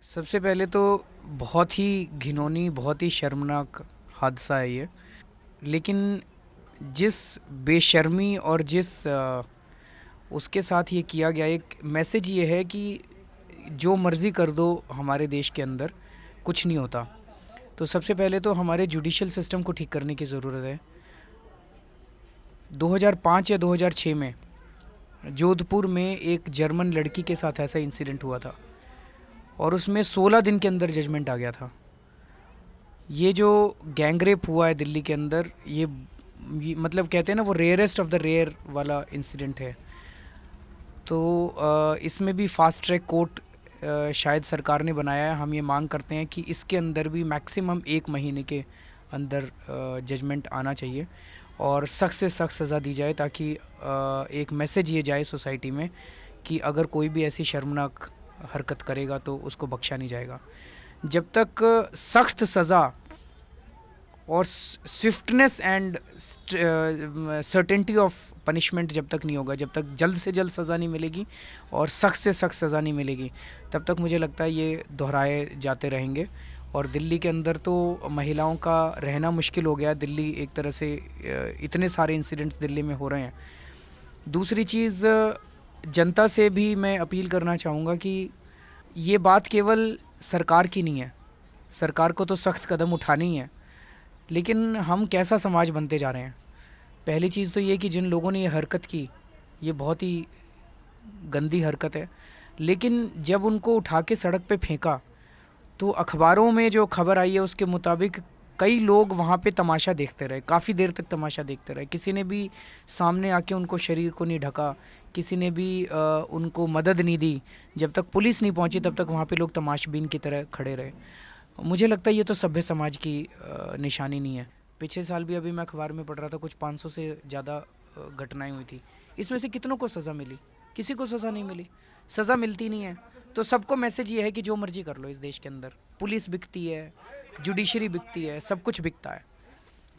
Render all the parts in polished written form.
सबसे पहले तो बहुत ही घिनौनी, बहुत ही शर्मनाक हादसा है ये। लेकिन जिस बेशर्मी और जिस उसके साथ ये किया गया, एक मैसेज ये है कि जो मर्ज़ी कर दो हमारे देश के अंदर, कुछ नहीं होता। तो सबसे पहले तो हमारे जुडिशल सिस्टम को ठीक करने की ज़रूरत है। 2005 या 2006 में जोधपुर में एक जर्मन लड़की के साथ ऐसा इंसिडेंट हुआ था और उसमें 16 दिन के अंदर जजमेंट आ गया था। ये जो गैंग रेप हुआ है दिल्ली के अंदर, ये मतलब कहते हैं ना, वो रेयरेस्ट ऑफ द रेयर वाला इंसिडेंट है। तो इसमें भी फास्ट ट्रैक कोर्ट शायद सरकार ने बनाया है। हम ये मांग करते हैं कि इसके अंदर भी मैक्सिमम 1 महीने के अंदर जजमेंट आना चाहिए और सख्त से सख्त सज़ा दी जाए, ताकि एक मैसेज ये जाए सोसाइटी में कि अगर कोई भी ऐसी शर्मनाक हरकत करेगा तो उसको बख्शा नहीं जाएगा। जब तक सख्त सज़ा और swiftness and certainty of punishment जब तक नहीं होगा, जब तक जल्द से जल्द सज़ा नहीं मिलेगी और सख्त से सख्त सज़ा नहीं मिलेगी, तब तक मुझे लगता है ये दोहराए जाते रहेंगे। और दिल्ली के अंदर तो महिलाओं का रहना मुश्किल हो गया। दिल्ली एक तरह से इतने सारे इंसिडेंट्स दिल्ली में हो रहे हैं। दूसरी चीज़, जनता से भी मैं अपील करना चाहूँगा कि ये बात केवल सरकार की नहीं है। सरकार को तो सख्त कदम उठाने ही है, लेकिन हम कैसा समाज बनते जा रहे हैं। पहली चीज़ तो ये कि जिन लोगों ने ये हरकत की, ये बहुत ही गंदी हरकत है, लेकिन जब उनको उठा के सड़क पे फेंका तो अखबारों में जो खबर आई है उसके मुताबिक कई लोग वहाँ पे तमाशा देखते रहे, काफ़ी देर तक तमाशा देखते रहे। किसी ने भी सामने आके उनको शरीर को नहीं ढका, किसी ने भी उनको मदद नहीं दी। जब तक पुलिस नहीं पहुँची तब तक वहाँ पे लोग तमाशबीन की तरह खड़े रहे। मुझे लगता है ये तो सभ्य समाज की निशानी नहीं है। पिछले साल भी अभी मैं अखबार में पढ़ रहा था, कुछ 500 से ज़्यादा घटनाएं हुई थी। इसमें से कितनों को सज़ा मिली? किसी को सज़ा नहीं मिली। सज़ा मिलती नहीं है तो सबको मैसेज ये है कि जो मर्जी कर लो इस देश के अंदर। पुलिस बिकती है, जुडिशरी बिकती है, सब कुछ बिकता है।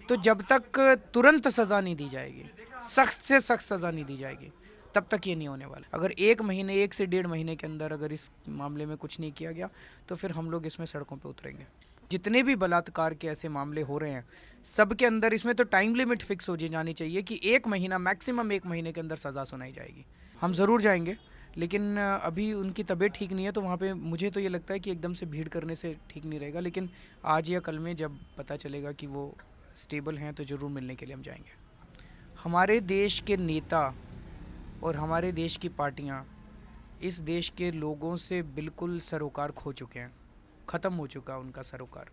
तो जब तक तुरंत सज़ा नहीं दी जाएगी, सख्त से सख्त सज़ा नहीं दी जाएगी, तब तक ये नहीं होने वाला। अगर 1 महीने, 1 से 1.5 महीने के अंदर अगर इस मामले में कुछ नहीं किया गया तो फिर हम लोग इसमें सड़कों पे उतरेंगे। जितने भी बलात्कार के ऐसे मामले हो रहे हैं, सब के अंदर इसमें तो टाइम लिमिट फिक्स हो जानी चाहिए कि 1 महीना, मैक्सिमम 1 महीने के अंदर सज़ा सुनाई जाएगी। हम ज़रूर जाएंगे, लेकिन अभी उनकी तबीयत ठीक नहीं है, तो वहाँ पे मुझे तो ये लगता है कि एकदम से भीड़ करने से ठीक नहीं रहेगा। लेकिन आज या कल में जब पता चलेगा कि वो स्टेबल हैं तो ज़रूर मिलने के लिए हम जाएंगे। हमारे देश के नेता और हमारे देश की पार्टियां इस देश के लोगों से बिल्कुल सरोकार खो चुके हैं। ख़त्म हो चुका है उनका सरोकार।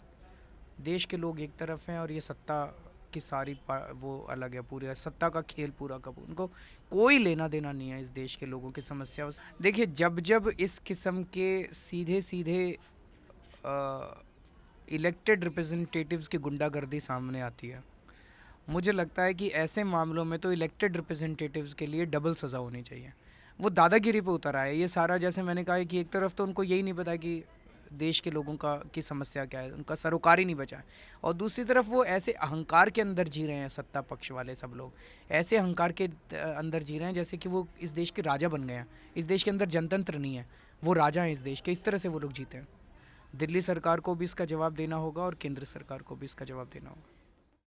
देश के लोग एक तरफ हैं और ये सत्ता की सारी वो अलग है। पूरे सत्ता का खेल पूरा का उनको कोई लेना देना नहीं है इस देश के लोगों की समस्याओं से। देखिए, जब जब इस किस्म के सीधे सीधे इलेक्टेड रिप्रेजेंटेटिव्स की गुंडागर्दी सामने आती है, मुझे लगता है कि ऐसे मामलों में तो इलेक्टेड रिप्रेजेंटेटिव्स के लिए डबल सज़ा होनी चाहिए। वो दादागिरी पे उतर आए ये सारा। जैसे मैंने कहा कि एक तरफ तो उनको यही नहीं पता कि देश के लोगों का की समस्या क्या है, उनका सरोकार ही नहीं बचा है, और दूसरी तरफ वो ऐसे अहंकार के अंदर जी रहे हैं। सत्ता पक्ष वाले सब लोग ऐसे अहंकार के अंदर जी रहे हैं जैसे कि वो इस देश के राजा बन गए हैं। इस देश के अंदर जनतंत्र नहीं है, वो राजा हैं इस देश के। इस तरह से वो लोग जीते हैं। दिल्ली सरकार को भी इसका जवाब देना होगा और केंद्र सरकार को भी इसका जवाब देना होगा।